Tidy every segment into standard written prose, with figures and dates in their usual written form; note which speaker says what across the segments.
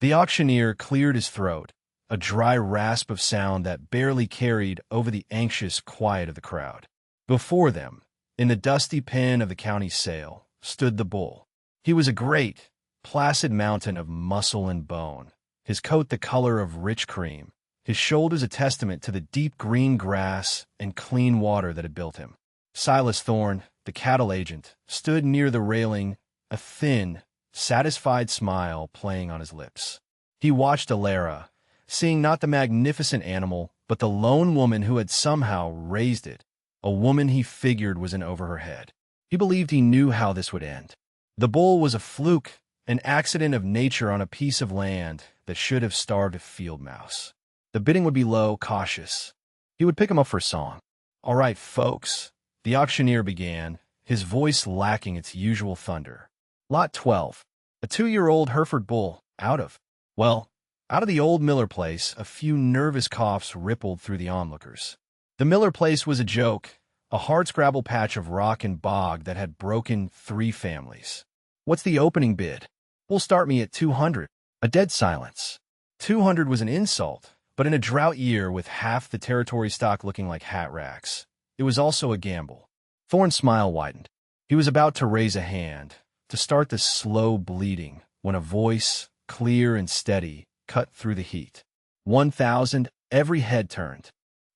Speaker 1: The auctioneer cleared his throat, a dry rasp of sound that barely carried over the anxious quiet of the crowd. Before them, in the dusty pen of the county sale, stood the bull. He was a great, placid mountain of muscle and bone, his coat the color of rich cream, his shoulders a testament to the deep green grass and clean water that had built him. Silas Thorne, the cattle agent, stood near the railing, a thin, satisfied smile playing on his lips. He watched Alara, seeing not the magnificent animal, but the lone woman who had somehow raised it, a woman he figured was in over her head. He believed he knew how this would end. The bull was a fluke, an accident of nature on a piece of land that should have starved a field mouse. The bidding would be low, cautious. He would pick him up for a song. "All right, folks," the auctioneer began, his voice lacking its usual thunder. "Lot 12, a 2-year-old Hereford bull, out of the old Miller place." A few nervous coughs rippled through the onlookers. The Miller place was a joke, a hardscrabble patch of rock and bog that had broken 3 families. "What's the opening bid?" "We'll start me at 200. A dead silence. 200 was an insult, but in a drought year with half the territory stock looking like hat racks, it was also a gamble. Thorne's smile widened. He was about to raise a hand, to start the slow bleeding, when a voice, clear and steady, cut through the heat. 1,000, every head turned.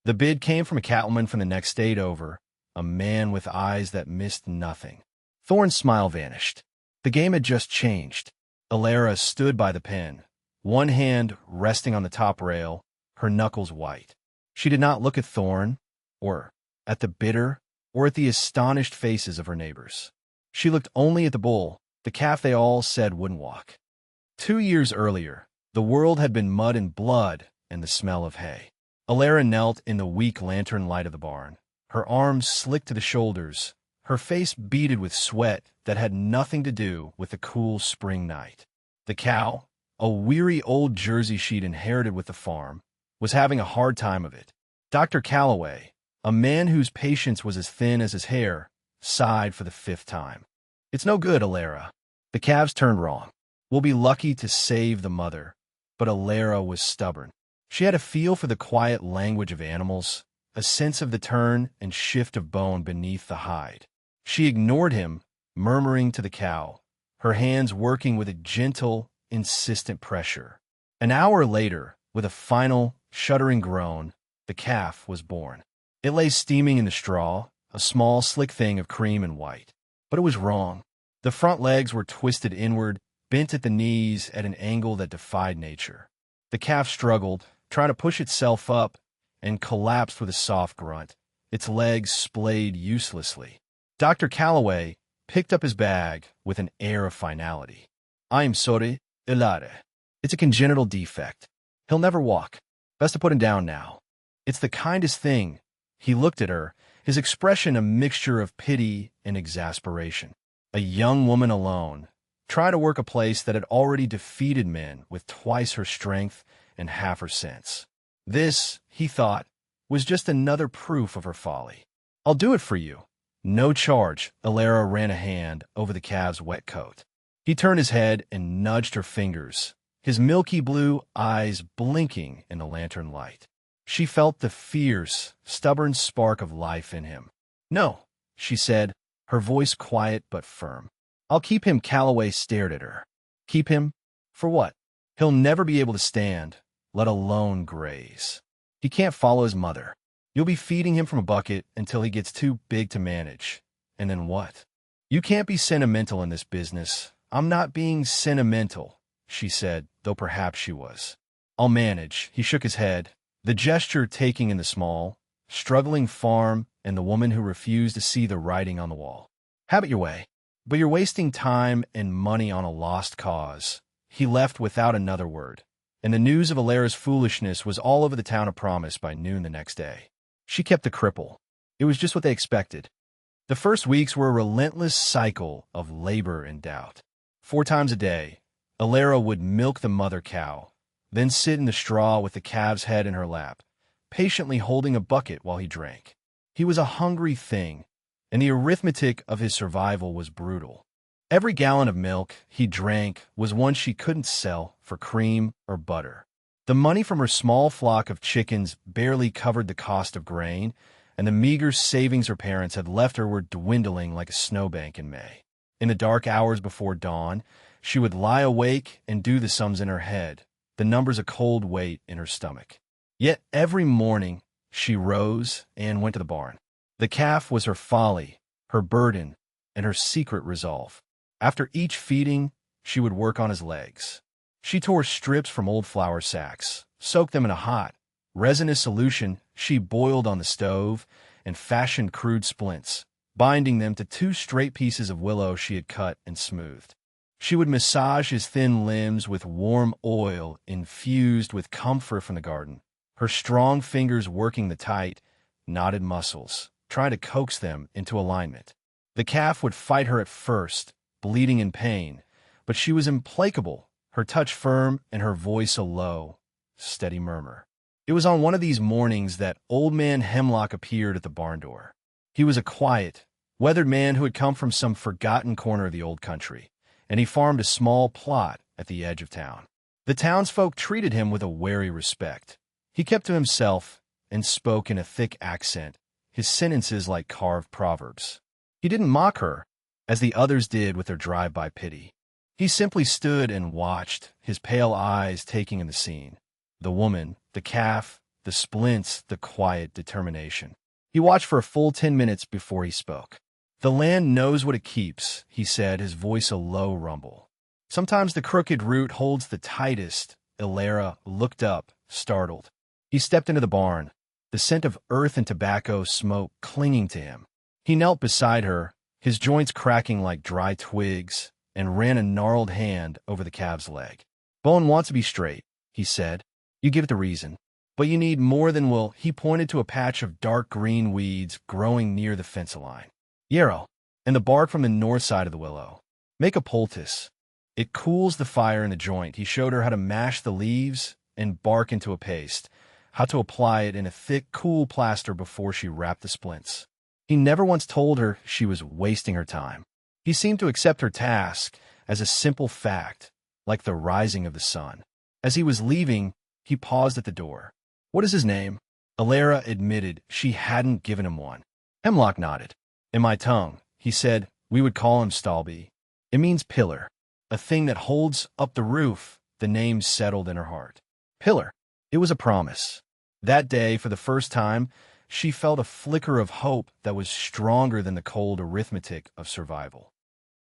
Speaker 1: The bid came from a cattleman from the next state over, a man with eyes that missed nothing. Thorne's smile vanished. The game had just changed. Alara stood by the pen, one hand resting on the top rail, her knuckles white. She did not look at Thorne, or at the bidder, or at the astonished faces of her neighbors. She looked only at the bull, the calf they all said wouldn't walk. 2 years earlier, the world had been mud and blood and the smell of hay. Alara knelt in the weak lantern light of the barn, her arms slicked to the shoulders, her face beaded with sweat that had nothing to do with the cool spring night. The cow, a weary old Jersey she'd inherited with the farm, was having a hard time of it. Dr. Calloway, a man whose patience was as thin as his hair, sighed for the 5th time. "It's no good, Alara. The calves turned wrong. We'll be lucky to save the mother." But Alara was stubborn. She had a feel for the quiet language of animals, a sense of the turn and shift of bone beneath the hide. She ignored him, murmuring to the cow, her hands working with a gentle, insistent pressure. An hour later, with a final, shuddering groan, the calf was born. It lay steaming in the straw, a small, slick thing of cream and white. But it was wrong. The front legs were twisted inward, bent at the knees at an angle that defied nature. The calf struggled, trying to push itself up, and collapsed with a soft grunt, its legs splayed uselessly. Dr. Calloway picked up his bag with an air of finality. "I'm sorry, Alara. It's a congenital defect. He'll never walk. Best to put him down now. It's the kindest thing." He looked at her, his expression a mixture of pity and exasperation. A young woman alone, trying to work a place that had already defeated men with twice her strength and half her sense. This, he thought, was just another proof of her folly. "I'll do it for you." No charge. Alara ran a hand over the calf's wet coat. He turned his head and nudged her fingers, his milky blue eyes blinking in the lantern light. She felt the fierce, stubborn spark of life in him. "No," she said, her voice quiet but firm. "I'll keep him." Calloway stared at her. "Keep him? For what? He'll never be able to stand, let alone graze. He can't follow his mother. You'll be feeding him from a bucket until he gets too big to manage. And then what? You can't be sentimental in this business." "I'm not being sentimental," she said, though perhaps she was. "I'll manage." He shook his head, the gesture taking in the small, struggling farm and the woman who refused to see the writing on the wall. "Have it your way. But you're wasting time and money on a lost cause." He left without another word, and the news of Alara's foolishness was all over the town of Promise by noon the next day. She kept the cripple. It was just what they expected. The first weeks were a relentless cycle of labor and doubt. 4 times a day, Alara would milk the mother cow, then sit in the straw with the calf's head in her lap, patiently holding a bucket while he drank. He was a hungry thing, and the arithmetic of his survival was brutal. Every gallon of milk he drank was one she couldn't sell for cream or butter. The money from her small flock of chickens barely covered the cost of grain, and the meager savings her parents had left her were dwindling like a snowbank in May. In the dark hours before dawn, she would lie awake and do the sums in her head, the numbers a cold weight in her stomach. Yet every morning she rose and went to the barn. The calf was her folly, her burden, and her secret resolve. After each feeding, she would work on his legs. She tore strips from old flour sacks, soaked them in a hot, resinous solution she boiled on the stove, and fashioned crude splints, binding them to 2 straight pieces of willow she had cut and smoothed. She would massage his thin limbs with warm oil infused with camphor from the garden, her strong fingers working the tight, knotted muscles, trying to coax them into alignment. The calf would fight her at first, bleeding in pain, but she was implacable, her touch firm and her voice a low, steady murmur. It was on one of these mornings that Old Man Hemlock appeared at the barn door. He was a quiet, weathered man who had come from some forgotten corner of the old country, and he farmed a small plot at the edge of town. The townsfolk treated him with a wary respect. He kept to himself and spoke in a thick accent, his sentences like carved proverbs. He didn't mock her, as the others did with their drive-by pity. He simply stood and watched, his pale eyes taking in the scene. The woman, the calf, the splints, the quiet determination. He watched for a full 10 minutes before he spoke. "The land knows what it keeps," he said, his voice a low rumble. "Sometimes the crooked root holds the tightest." Ilera looked up, startled. He stepped into the barn, the scent of earth and tobacco smoke clinging to him. He knelt beside her, his joints cracking like dry twigs, and ran a gnarled hand over the calf's leg. "Bone wants to be straight," he said. "You give it the reason. But you need more than will." He pointed to a patch of dark green weeds growing near the fence line. "Yarrow, and the bark from the north side of the willow. Make a poultice. It cools the fire in the joint." He showed her how to mash the leaves and bark into a paste, how to apply it in a thick, cool plaster before she wrapped the splints. He never once told her she was wasting her time. He seemed to accept her task as a simple fact, like the rising of the sun. As he was leaving, he paused at the door. "What is his name?" Ilera admitted she hadn't given him one. Hemlock nodded. "In my tongue," he said, "we would call him Stalby. It means pillar, a thing that holds up the roof." The name settled in her heart. Pillar. It was a promise. That day, for the first time, she felt a flicker of hope that was stronger than the cold arithmetic of survival.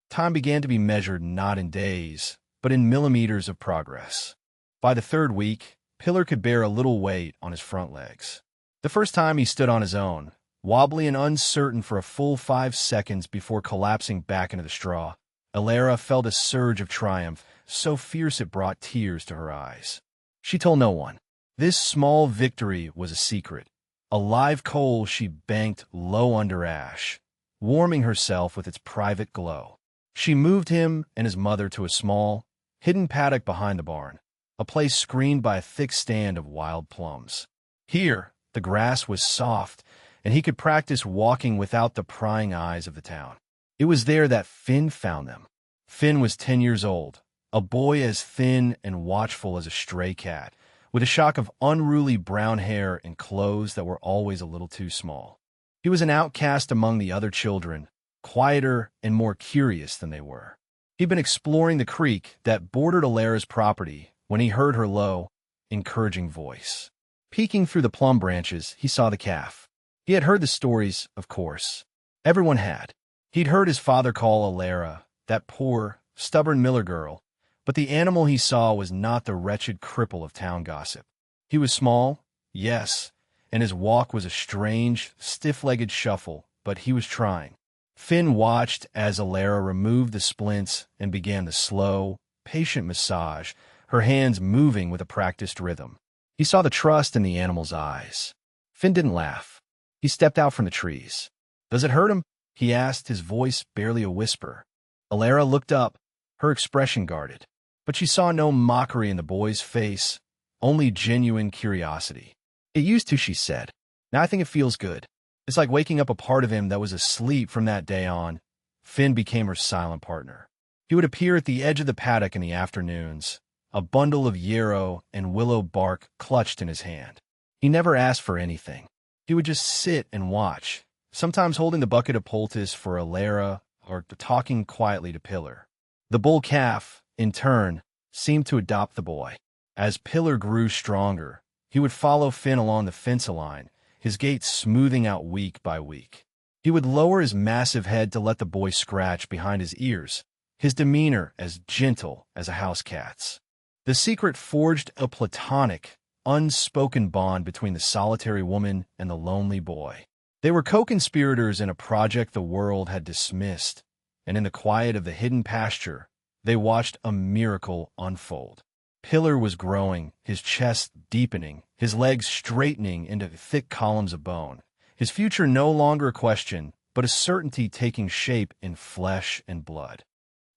Speaker 1: Time began to be measured not in days, but in millimeters of progress. By the 3rd week, Pillar could bear a little weight on his front legs. The first time he stood on his own, wobbly and uncertain for a full 5 seconds before collapsing back into the straw, Ilera felt a surge of triumph, so fierce it brought tears to her eyes. She told no one. This small victory was a secret, a live coal she banked low under ash, warming herself with its private glow. She moved him and his mother to a small, hidden paddock behind the barn, a place screened by a thick stand of wild plums. Here, the grass was soft, and he could practice walking without the prying eyes of the town. It was there that Finn found them. Finn was 10 years old, a boy as thin and watchful as a stray cat, with a shock of unruly brown hair and clothes that were always a little too small. He was an outcast among the other children, quieter and more curious than they were. He'd been exploring the creek that bordered Ilera's property when he heard her low, encouraging voice. Peeking through the plum branches, he saw the calf. He had heard the stories, of course. Everyone had. He'd heard his father call Ilera, that poor, stubborn Miller girl, but the animal he saw was not the wretched cripple of town gossip. He was small, yes, and his walk was a strange, stiff-legged shuffle, but he was trying. Finn watched as Ilera removed the splints and began the slow, patient massage, her hands moving with a practiced rhythm. He saw the trust in the animal's eyes. Finn didn't laugh. He stepped out from the trees. "Does it hurt him?" he asked, his voice barely a whisper. Ilera looked up, her expression guarded. But she saw no mockery in the boy's face, only genuine curiosity. "It used to," she said. "Now I think it feels good. It's like waking up a part of him that was asleep from that day on." Finn became her silent partner. He would appear at the edge of the paddock in the afternoons, a bundle of yarrow and willow bark clutched in his hand. He never asked for anything. He would just sit and watch, sometimes holding the bucket of poultice for Alara or talking quietly to Pillar. The bull calf, in turn, seemed to adopt the boy. As Pillar grew stronger, he would follow Finn along the fence line, his gait smoothing out week by week. He would lower his massive head to let the boy scratch behind his ears, his demeanor as gentle as a house cat's. The secret forged a platonic, unspoken bond between the solitary woman and the lonely boy. They were co-conspirators in a project the world had dismissed, and in the quiet of the hidden pasture, they watched a miracle unfold. Pillar was growing, his chest deepening, his legs straightening into thick columns of bone. His future no longer a question, but a certainty taking shape in flesh and blood.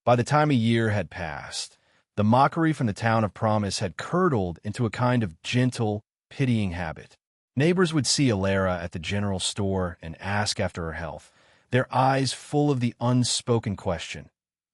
Speaker 1: By the time a year had passed, the mockery from the town of Promise had curdled into a kind of gentle, pitying habit. Neighbors would see Alara at the general store and ask after her health, their eyes full of the unspoken question.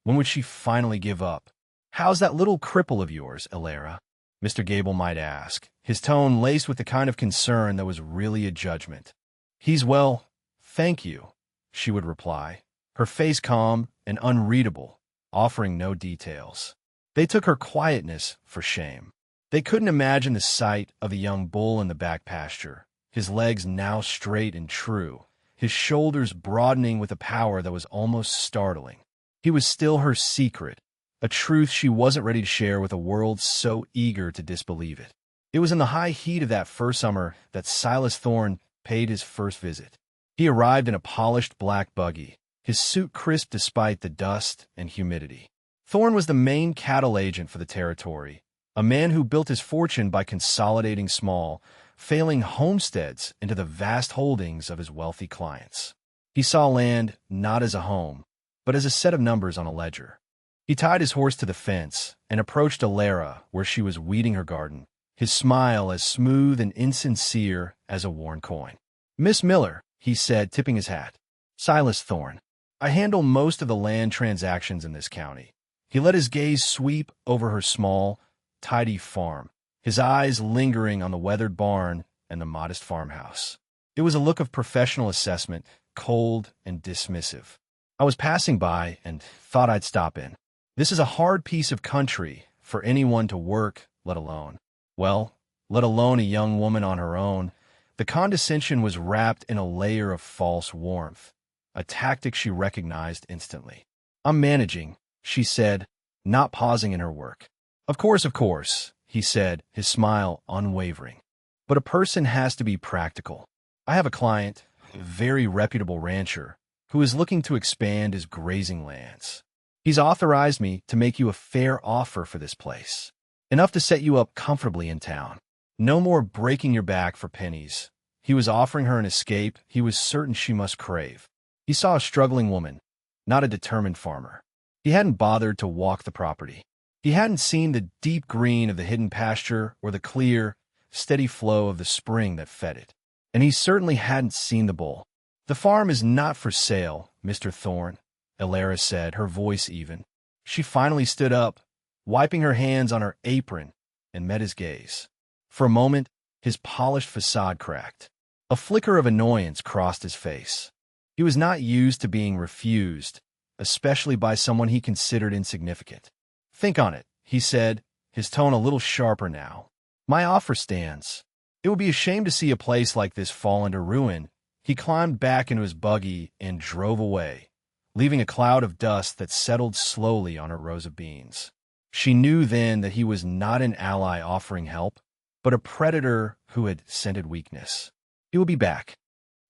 Speaker 1: When would she finally give up? "How's that little cripple of yours, Alara?" Mr. Gable might ask, his tone laced with the kind of concern that was really a judgment. "He's well, thank you," she would reply, her face calm and unreadable, offering no details. They took her quietness for shame. They couldn't imagine the sight of a young bull in the back pasture, his legs now straight and true, his shoulders broadening with a power that was almost startling. He was still her secret, a truth she wasn't ready to share with a world so eager to disbelieve it. It was in the high heat of that first summer that Silas Thorne paid his first visit. He arrived in a polished black buggy, his suit crisp despite the dust and humidity. Thorne was the main cattle agent for the territory, a man who built his fortune by consolidating small, failing homesteads into the vast holdings of his wealthy clients. He saw land not as a home, but as a set of numbers on a ledger. He tied his horse to the fence and approached Alara where she was weeding her garden, his smile as smooth and insincere as a worn coin. "Miss Miller," he said, tipping his hat. "Silas Thorne. I handle most of the land transactions in this county." He let his gaze sweep over her small, tidy farm, his eyes lingering on the weathered barn and the modest farmhouse. It was a look of professional assessment, cold and dismissive. "I was passing by and thought I'd stop in. This is a hard piece of country for anyone to work, let alone a young woman on her own." The condescension was wrapped in a layer of false warmth, a tactic she recognized instantly. "I'm managing," she said, not pausing in her work. Of course," he said, his smile unwavering. "But a person has to be practical. I have a client, a very reputable rancher, who is looking to expand his grazing lands. He's authorized me to make you a fair offer for this place, enough to set you up comfortably in town. No more breaking your back for pennies." He was offering her an escape he was certain she must crave. He saw a struggling woman, not a determined farmer. He hadn't bothered to walk the property. He hadn't seen the deep green of the hidden pasture or the clear, steady flow of the spring that fed it. And he certainly hadn't seen the bull. "The farm is not for sale, Mr. Thorne," Alara said, her voice even. She finally stood up, wiping her hands on her apron, and met his gaze. For a moment, his polished facade cracked. A flicker of annoyance crossed his face. He was not used to being refused, especially by someone he considered insignificant. "Think on it," he said, his tone a little sharper now. "My offer stands. It would be a shame to see a place like this fall into ruin." He climbed back into his buggy and drove away, leaving a cloud of dust that settled slowly on her rows of beans. She knew then that he was not an ally offering help, but a predator who had scented weakness. He would be back.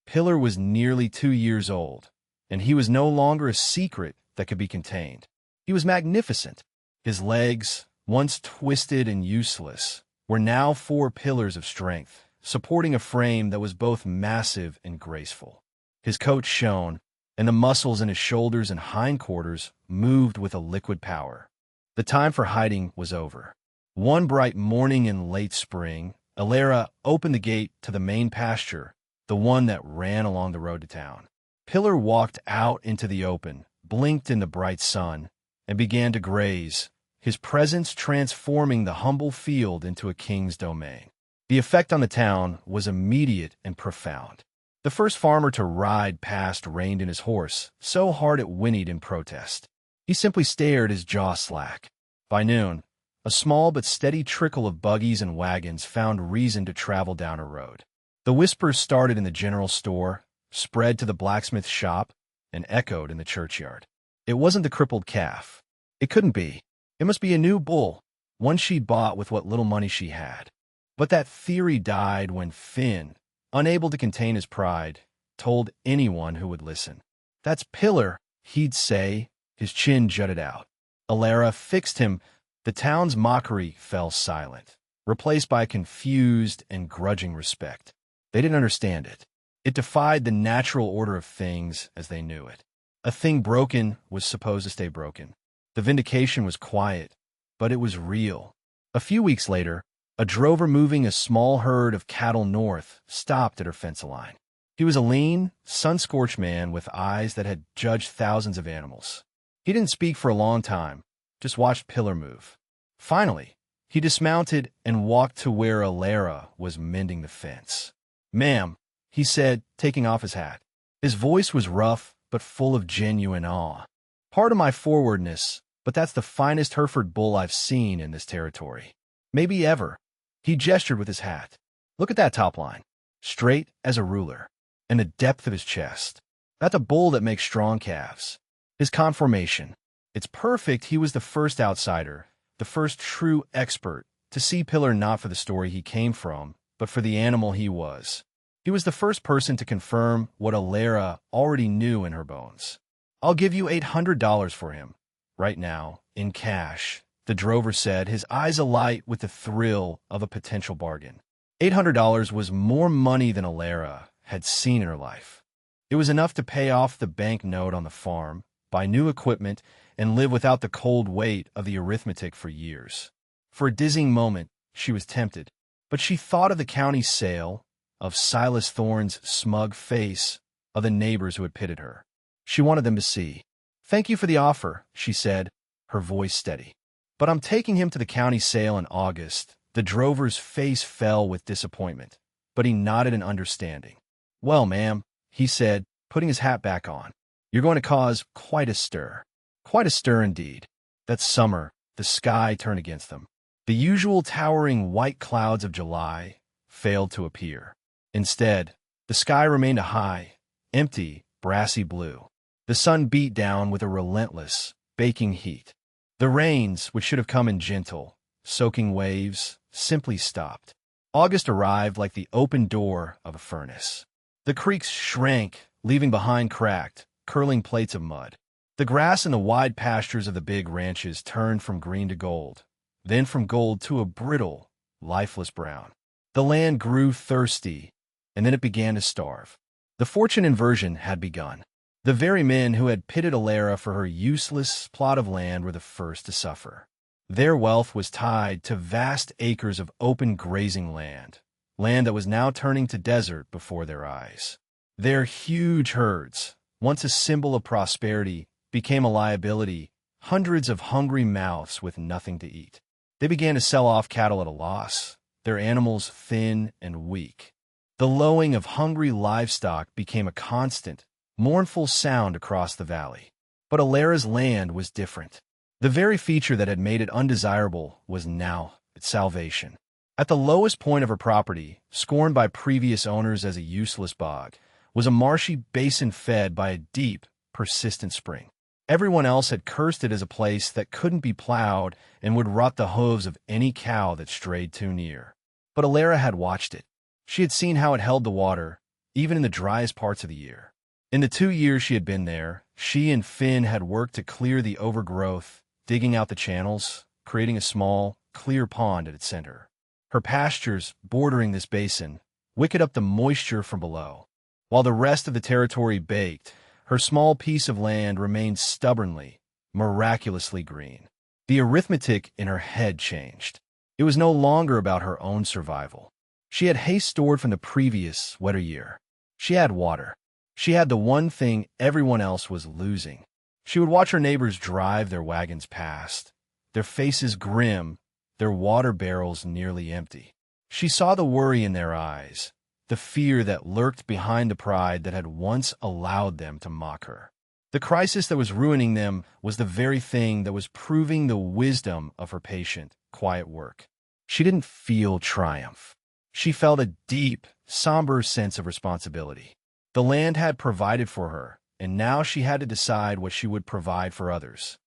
Speaker 1: Pillar was nearly 2 years old, and he was no longer a secret that could be contained. He was magnificent. His legs, once twisted and useless, were now 4 pillars of strength, supporting a frame that was both massive and graceful. His coat shone, and the muscles in his shoulders and hindquarters moved with a liquid power. The time for hiding was over. One bright morning in late spring, Alara opened the gate to the main pasture, the one that ran along the road to town. Pillar walked out into the open, blinked in the bright sun, and began to graze, his presence transforming the humble field into a king's domain. The effect on the town was immediate and profound. The first farmer to ride past reined in his horse, so hard it whinnied in protest. He simply stared, his jaw slack. By noon, a small but steady trickle of buggies and wagons found reason to travel down a road. The whispers started in the general store, spread to the blacksmith shop, and echoed in the churchyard. It wasn't the crippled calf. It couldn't be. It must be a new bull, one she'd bought with what little money she had. But that theory died when Finn, unable to contain his pride, told anyone who would listen. "That's Pillar," he'd say, his chin jutted out. Alara fixed him. The town's mockery fell silent, replaced by confused and grudging respect. They didn't understand it. It defied the natural order of things as they knew it. A thing broken was supposed to stay broken. The vindication was quiet, but it was real. A few weeks later, a drover moving a small herd of cattle north stopped at her fence line. He was a lean, sun-scorched man with eyes that had judged thousands of animals. He didn't speak for a long time, just watched Pillar move. Finally, he dismounted and walked to where Alara was mending the fence. "Ma'am," he said, taking off his hat. His voice was rough, but full of genuine awe. "Pardon my forwardness, but that's the finest Hereford bull I've seen in this territory. Maybe ever." He gestured with his hat. "Look at that top line, straight as a ruler, and the depth of his chest. That's a bull that makes strong calves. His conformation, it's perfect." He was the first outsider, the first true expert, to see Pillar not for the story he came from, but for the animal he was. He was the first person to confirm what Alara already knew in her bones. "I'll give you $800 for him, right now, in cash," the drover said, his eyes alight with the thrill of a potential bargain. $800 was more money than Alara had seen in her life. It was enough to pay off the bank note on the farm, buy new equipment, and live without the cold weight of the arithmetic for years. For a dizzying moment, she was tempted, but she thought of the county sale, of Silas Thorne's smug face, of the neighbors who had pitied her. She wanted them to see. "Thank you for the offer," she said, her voice steady. "But I'm taking him to the county sale in August." The drover's face fell with disappointment, but he nodded in understanding. "Well, ma'am," he said, putting his hat back on, "you're going to cause quite a stir." Quite a stir indeed. That summer, the sky turned against them. The usual towering white clouds of July failed to appear. Instead, the sky remained a high, empty, brassy blue. The sun beat down with a relentless, baking heat. The rains, which should have come in gentle, soaking waves, simply stopped. August arrived like the open door of a furnace. The creeks shrank, leaving behind cracked, curling plates of mud. The grass in the wide pastures of the big ranches turned from green to gold, then from gold to a brittle, lifeless brown. The land grew thirsty, and then it began to starve. The fortune inversion had begun. The very men who had pitted Alara for her useless plot of land were the first to suffer. Their wealth was tied to vast acres of open grazing land, land that was now turning to desert before their eyes. Their huge herds, once a symbol of prosperity, became a liability, hundreds of hungry mouths with nothing to eat. They began to sell off cattle at a loss, their animals thin and weak. The lowing of hungry livestock became a constant, mournful sound across the valley. But Alara's land was different. The very feature that had made it undesirable was now its salvation. At the lowest point of her property, scorned by previous owners as a useless bog, was a marshy basin fed by a deep, persistent spring. Everyone else had cursed it as a place that couldn't be plowed and would rot the hooves of any cow that strayed too near. But Alara had watched it. She had seen how it held the water, even in the driest parts of the year. In the 2 years she had been there, she and Finn had worked to clear the overgrowth, digging out the channels, creating a small, clear pond at its center. Her pastures, bordering this basin, wicked up the moisture from below. While the rest of the territory baked, her small piece of land remained stubbornly, miraculously green. The arithmetic in her head changed. It was no longer about her own survival. She had hay stored from the previous, wetter year. She had water. She had the one thing everyone else was losing. She would watch her neighbors drive their wagons past, their faces grim, their water barrels nearly empty. She saw the worry in their eyes, the fear that lurked behind the pride that had once allowed them to mock her. The crisis that was ruining them was the very thing that was proving the wisdom of her patient, quiet work. She didn't feel triumph. She felt a deep, somber sense of responsibility. The land had provided for her, and now she had to decide what she would provide for others.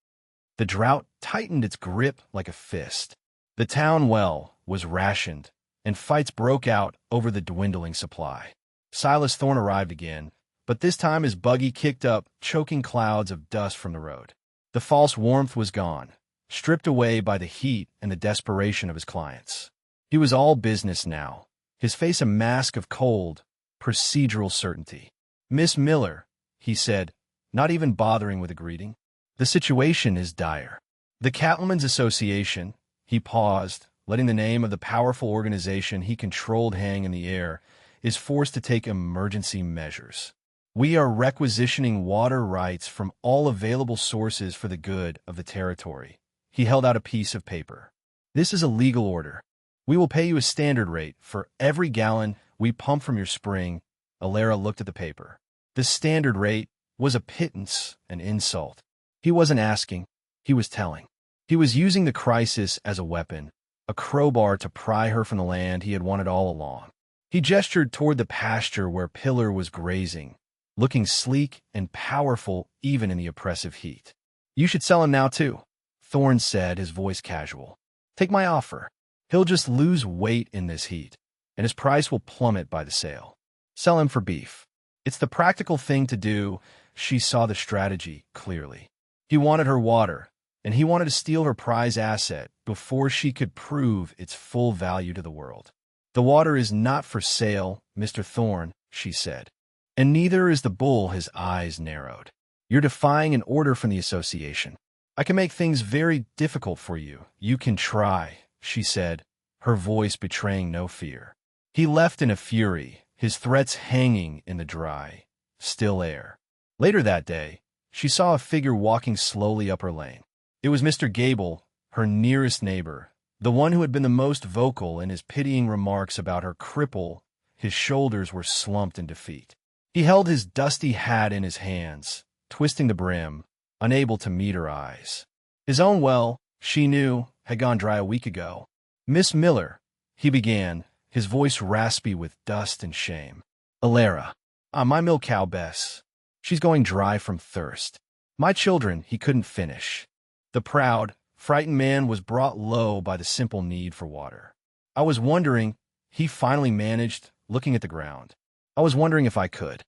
Speaker 1: The drought tightened its grip like a fist. The town well was rationed, and fights broke out over the dwindling supply. Silas Thorne arrived again, but this time his buggy kicked up choking clouds of dust from the road. The false warmth was gone, stripped away by the heat and the desperation of his clients. He was all business now, his face a mask of cold, procedural certainty. "Miss Miller," he said, not even bothering with a greeting. "The situation is dire. The Cattlemen's Association," he paused, letting the name of the powerful organization he controlled hang in the air, "is forced to take emergency measures. We are requisitioning water rights from all available sources for the good of the territory." He held out a piece of paper. "This is a legal order. We will pay you a standard rate for every gallon we pump from your spring." Alara looked at the paper. The standard rate was a pittance, an insult. He wasn't asking, he was telling. He was using the crisis as a weapon, a crowbar to pry her from the land he had wanted all along. He gestured toward the pasture where Pillar was grazing, looking sleek and powerful even in the oppressive heat. "You should sell him now, too," Thorne said, his voice casual. "Take my offer. He'll just lose weight in this heat, and his price will plummet by the sale. Sell him for beef. It's the practical thing to do." She saw the strategy clearly. He wanted her water, and he wanted to steal her prize asset before she could prove its full value to the world. "The water is not for sale, Mr. Thorne," she said. "And neither is the bull." His eyes narrowed. "You're defying an order from the association. I can make things very difficult for you. You can try," she said, her voice betraying no fear. He left in a fury, his threats hanging in the dry, still air. Later that day, she saw a figure walking slowly up her lane. It was Mr. Gable, her nearest neighbor, the one who had been the most vocal in his pitying remarks about her cripple. His shoulders were slumped in defeat. He held his dusty hat in his hands, twisting the brim, unable to meet her eyes. His own well, she knew, had gone dry a week ago. "Miss Miller," he began, his voice raspy with dust and shame. "Alara, my milk cow Bess. She's going dry from thirst. My children," he couldn't finish. The proud, frightened man was brought low by the simple need for water. "I was wondering," he finally managed, looking at the ground. "I was wondering if I could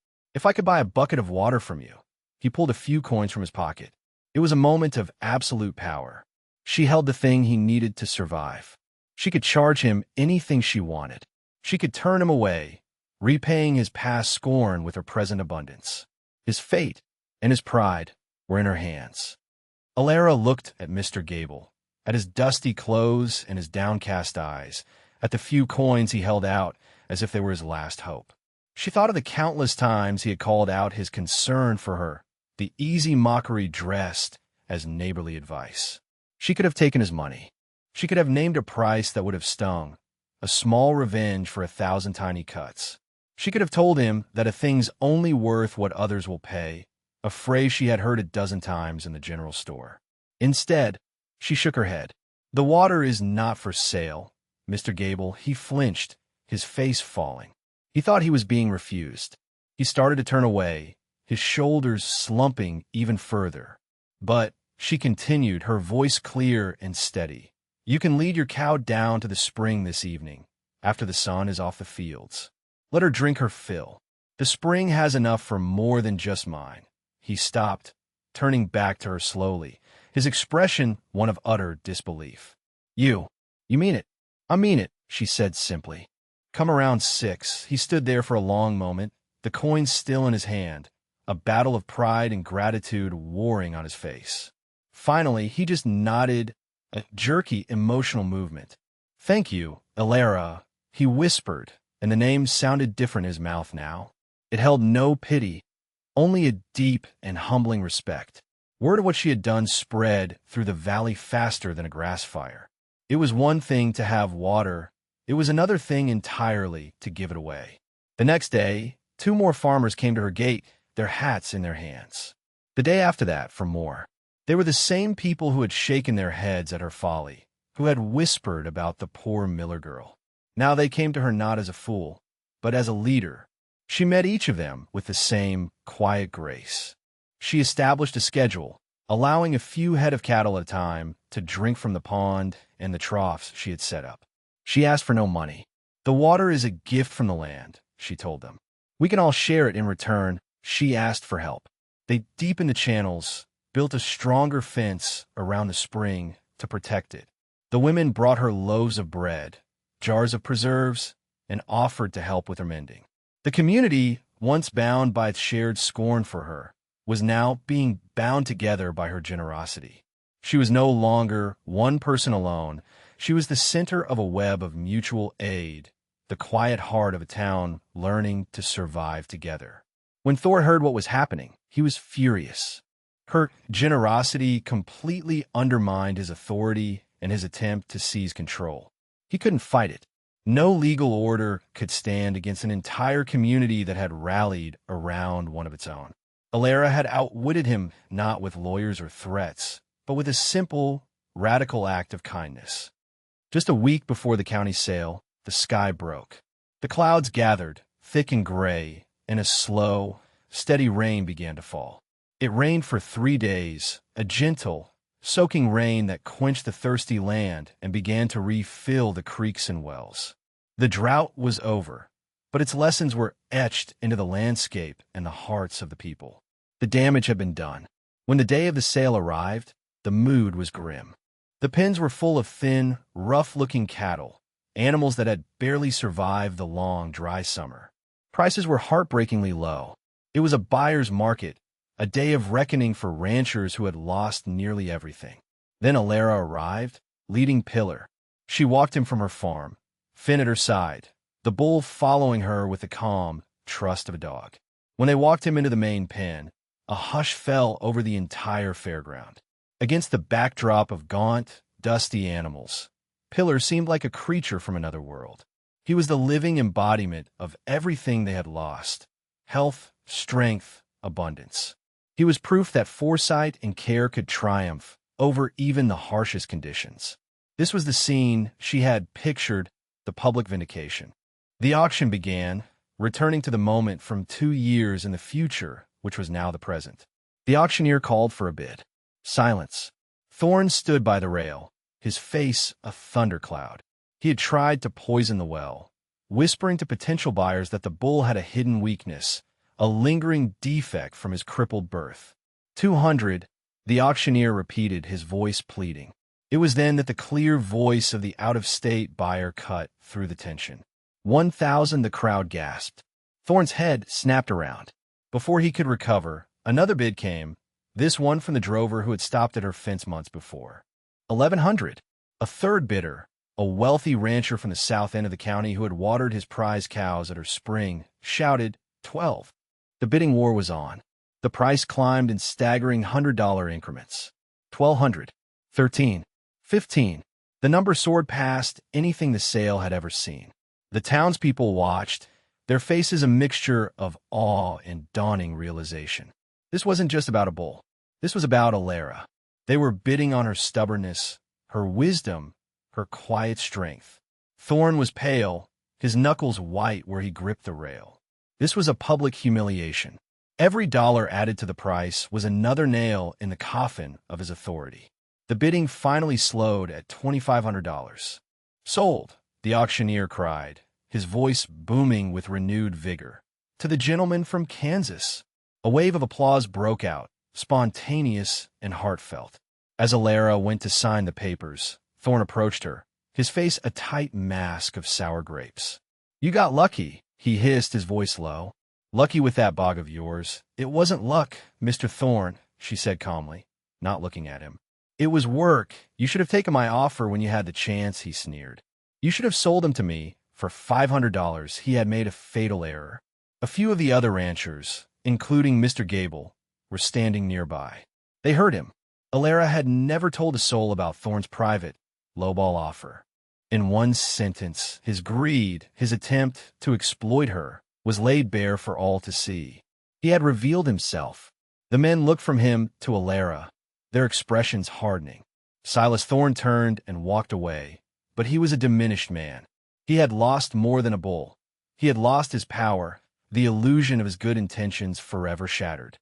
Speaker 1: buy a bucket of water from you." He pulled a few coins from his pocket. It was a moment of absolute power. She held the thing he needed to survive. She could charge him anything she wanted. She could turn him away, repaying his past scorn with her present abundance. His fate and his pride were in her hands. Alara looked at Mr. Gable, at his dusty clothes and his downcast eyes, at the few coins he held out as if they were his last hope. She thought of the countless times he had called out his concern for her, the easy mockery dressed as neighborly advice. She could have taken his money. She could have named a price that would have stung, a small revenge for 1,000 tiny cuts. She could have told him that a thing's only worth what others will pay, a phrase she had heard a dozen times in the general store. Instead, she shook her head. "The water is not for sale, Mr. Gable." He flinched, his face falling. He thought he was being refused. He started to turn away, his shoulders slumping even further. "But," she continued, her voice clear and steady, "you can lead your cow down to the spring this evening, after the sun is off the fields. Let her drink her fill. The spring has enough for more than just mine." He stopped, turning back to her slowly, his expression one of utter disbelief. You mean it?" "I mean it," she said simply. "Come around 6. He stood there for a long moment, the coins still in his hand, a battle of pride and gratitude warring on his face. Finally, he just nodded, a jerky, emotional movement. "Thank you, Alara," he whispered, and the name sounded different in his mouth now. It held no pity, only a deep and humbling respect. Word of what she had done spread through the valley faster than a grass fire. It was one thing to have water. It was another thing entirely to give it away. The next day, 2 more farmers came to her gate, their hats in their hands. The day after that, for more. They were the same people who had shaken their heads at her folly, who had whispered about the poor miller girl. Now they came to her not as a fool, but as a leader. She met each of them with the same quiet grace. She established a schedule, allowing a few head of cattle at a time to drink from the pond and the troughs she had set up. She asked for no money. The water is a gift from the land, she told them. We can all share it in return. She asked for help. They deepened the channels, built a stronger fence around the spring to protect it. The women brought her loaves of bread, jars of preserves, and offered to help with her mending. The community, once bound by its shared scorn for her, was now being bound together by her generosity. She was no longer one person alone. She was the center of a web of mutual aid, the quiet heart of a town learning to survive together. When Thor heard what was happening, he was furious. Her generosity completely undermined his authority and his attempt to seize control. He couldn't fight it. No legal order could stand against an entire community that had rallied around one of its own. Alara had outwitted him not with lawyers or threats, but with a simple, radical act of kindness. Just a week before the county sale, the sky broke. The clouds gathered, thick and gray, and a slow, steady rain began to fall. It rained for 3 days, a gentle, soaking rain that quenched the thirsty land and began to refill the creeks and wells. The drought was over, but its lessons were etched into the landscape and the hearts of the people. The damage had been done. When the day of the sale arrived, the mood was grim. The pens were full of thin, rough-looking cattle, animals that had barely survived the long, dry summer. Prices were heartbreakingly low. It was a buyer's market, a day of reckoning for ranchers who had lost nearly everything. Then Alara arrived, leading Pillar. She walked him from her farm, Finn at her side, the bull following her with the calm trust of a dog. When they walked him into the main pen, a hush fell over the entire fairground. Against the backdrop of gaunt, dusty animals, Pillar seemed like a creature from another world. He was the living embodiment of everything they had lost: health, strength, abundance. He was proof that foresight and care could triumph over even the harshest conditions. This was the scene she had pictured, the public vindication. The auction began, returning to the moment from 2 years in the future, which was now the present. The auctioneer called for a bid. Silence. Thorn stood by the rail, his face a thundercloud. He had tried to poison the well, whispering to potential buyers that the bull had a hidden weakness, a lingering defect from his crippled birth. 200, the auctioneer repeated, his voice pleading. It was then that the clear voice of the out-of-state buyer cut through the tension. 1,000, the crowd gasped. Thorn's head snapped around. Before he could recover, another bid came, this one from the drover who had stopped at her fence months before. 1,100, a third bidder, a wealthy rancher from the south end of the county who had watered his prize cows at her spring, shouted, 12. The bidding war was on. The price climbed in staggering $100 increments. 1,200, 13, 15. The number soared past anything the sale had ever seen. The townspeople watched, their faces a mixture of awe and dawning realization. This wasn't just about a bull. This was about Alara. They were bidding on her stubbornness, her wisdom, her quiet strength. Thorn was pale, his knuckles white where he gripped the rail. This was a public humiliation. Every dollar added to the price was another nail in the coffin of his authority. The bidding finally slowed at $2,500. Sold, the auctioneer cried, his voice booming with renewed vigor. To the gentleman from Kansas. A wave of applause broke out, spontaneous and heartfelt. As Alara went to sign the papers, Thorn approached her, his face a tight mask of sour grapes. You got lucky, he hissed, his voice low. Lucky with that bog of yours. It wasn't luck, Mr. Thorn, she said calmly, not looking at him. It was work. You should have taken my offer when you had the chance, he sneered. You should have sold him to me for $500. He had made a fatal error. A few of the other ranchers, including Mr. Gable, were standing nearby. They heard him. Alara had never told a soul about Thorne's private, lowball offer. In one sentence, his greed, his attempt to exploit her, was laid bare for all to see. He had revealed himself. The men looked from him to Alara, their expressions hardening. Silas Thorne turned and walked away, but he was a diminished man. He had lost more than a bull. He had lost his power, the illusion of his good intentions forever shattered.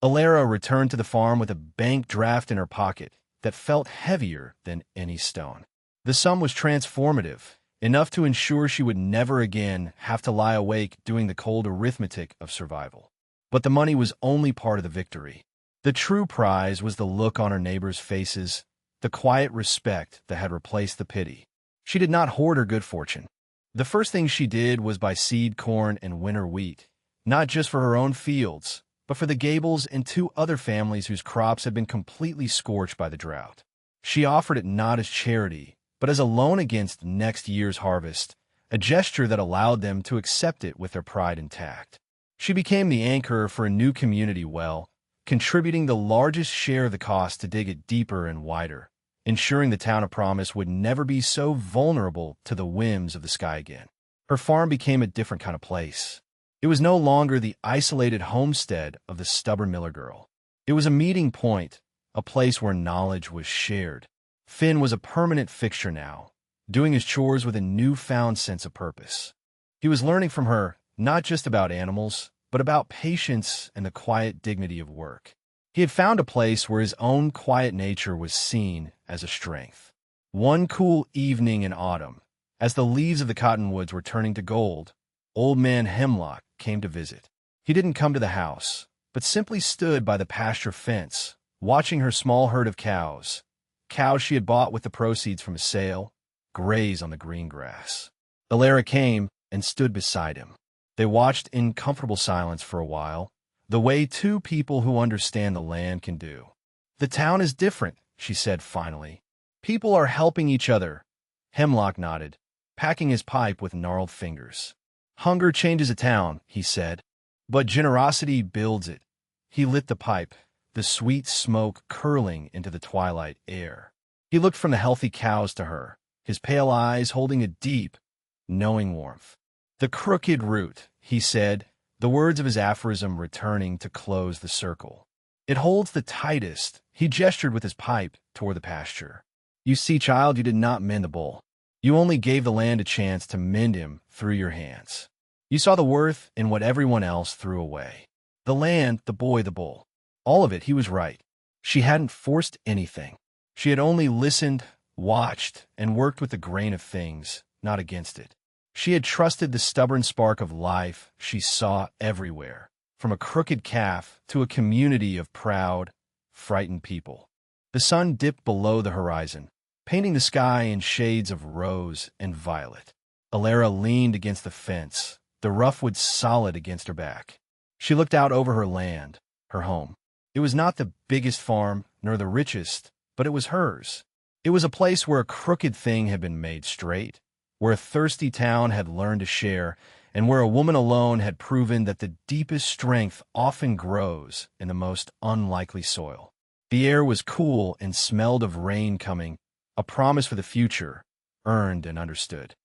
Speaker 1: Alara returned to the farm with a bank draft in her pocket that felt heavier than any stone. The sum was transformative, enough to ensure she would never again have to lie awake doing the cold arithmetic of survival. But the money was only part of the victory. The true prize was the look on her neighbors' faces, the quiet respect that had replaced the pity. She did not hoard her good fortune. The first thing she did was buy seed corn and winter wheat, not just for her own fields, but for the Gables and 2 other families whose crops had been completely scorched by the drought. She offered it not as charity, but as a loan against next year's harvest, a gesture that allowed them to accept it with their pride intact. She became the anchor for a new community well, contributing the largest share of the cost to dig it deeper and wider, ensuring the town of Promise would never be so vulnerable to the whims of the sky again. Her farm became a different kind of place. It was no longer the isolated homestead of the stubborn Miller girl. It was a meeting point, a place where knowledge was shared. Finn was a permanent fixture now, doing his chores with a newfound sense of purpose. He was learning from her not just about animals, but about patience and the quiet dignity of work. He had found a place where his own quiet nature was seen as a strength. One cool evening in autumn, as the leaves of the cottonwoods were turning to gold, Old Man Hemlock came to visit. He didn't come to the house, but simply stood by the pasture fence, watching her small herd of cows she had bought with the proceeds from a sale, graze on the green grass. Alara came and stood beside him. They watched in comfortable silence for a while, the way 2 people who understand the land can do. "The town is different," she said finally. "People are helping each other." Hemlock nodded, packing his pipe with gnarled fingers. "Hunger changes a town," he said, "but generosity builds it." He lit the pipe, the sweet smoke curling into the twilight air. He looked from the healthy cows to her, his pale eyes holding a deep, knowing warmth. "The crooked root," he said, the words of his aphorism returning to close the circle. "It holds the tightest." He gestured with his pipe toward the pasture. "You see, child, you did not mend the bull. You only gave the land a chance to mend him through your hands. You saw the worth in what everyone else threw away. The land, the boy, the bull. All of it, he was right. She hadn't forced anything. She had only listened, watched, and worked with the grain of things, not against it. She had trusted the stubborn spark of life she saw everywhere, from a crooked calf to a community of proud, frightened people. The sun dipped below the horizon, painting the sky in shades of rose and violet. Alara leaned against the fence, the rough wood solid against her back. She looked out over her land, her home. It was not the biggest farm, nor the richest, but it was hers. It was a place where a crooked thing had been made straight, where a thirsty town had learned to share, and where a woman alone had proven that the deepest strength often grows in the most unlikely soil. The air was cool and smelled of rain coming, a promise for the future, earned and understood.